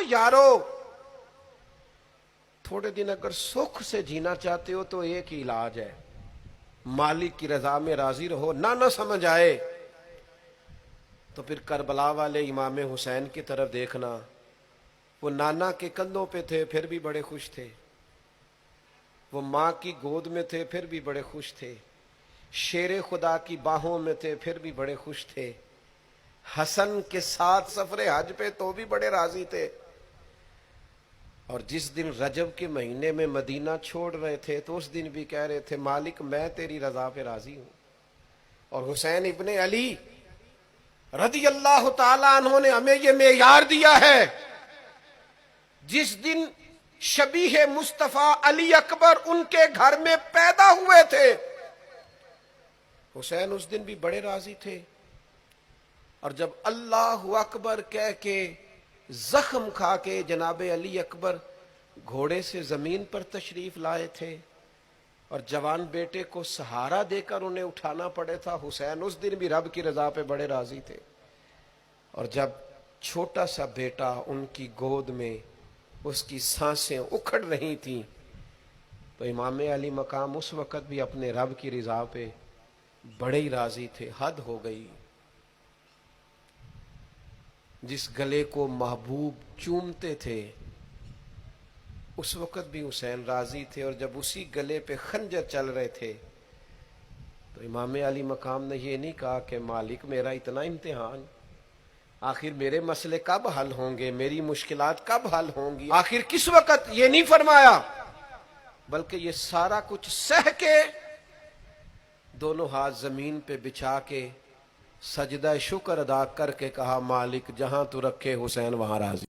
यारो, थोड़े दिन अगर सुख से जीना चाहते हो तो एक ही इलाज है, मालिक की रजा में राजी रहो। ना समझ आए तो फिर करबला वाले इमाम हुसैन की तरफ देखना, वो नाना के कंधों पे थे फिर भी बड़े खुश थे, वो माँ की गोद में थे फिर भी बड़े खुश थे, शेर खुदा की बाहों में थे फिर भी बड़े खुश थे, हसन के साथ सफरे हज पे तो भी बड़े राजी थे। और जिस दिन रजब के महीने में मदीना छोड़ रहे थे तो उस दिन भी कह रहे थे, मालिक मैं तेरी रजा पे राजी हूं। और हुसैन इब्ने अली रदी अल्लाह ताला अन्हु ने हमें ये मेयार दिया है, जिस दिन शबीह मुस्तफा अली अकबर उनके घर में पैदा हुए थे, हुसैन उस दिन भी बड़े राजी थे। और जब अल्लाह अकबर कह के जख्म खा के जनाबे अली अकबर घोड़े से जमीन पर तशरीफ लाए थे और जवान बेटे को सहारा देकर उन्हें उठाना पड़े था, हुसैन उस दिन भी रब की रजा पे बड़े राजी थे। और जब छोटा सा बेटा उनकी गोद में उसकी सांसें उखड़ रही थीं तो इमाम अली मकाम उस वक़्त भी अपने रब की रजा पे बड़े ही राजी थे। हद हो गई, जिस गले को महबूब चूमते थे उस वक़्त भी हुसैन राजी थे। और जब उसी गले पे खंजर चल रहे थे तो इमाम अली मकाम ने ये नहीं कहा कि मालिक मेरा इतना इम्तिहान, आखिर मेरे मसले कब हल होंगे, मेरी मुश्किलात कब हल होंगी, आखिर किस वक़्त, ये नहीं फरमाया, बल्कि ये सारा कुछ सह के दोनों हाथ जमीन पे बिछा के सजदा शुक्र अदा करके कहा, मालिक जहां तू रखे हुसैन वहां राजी।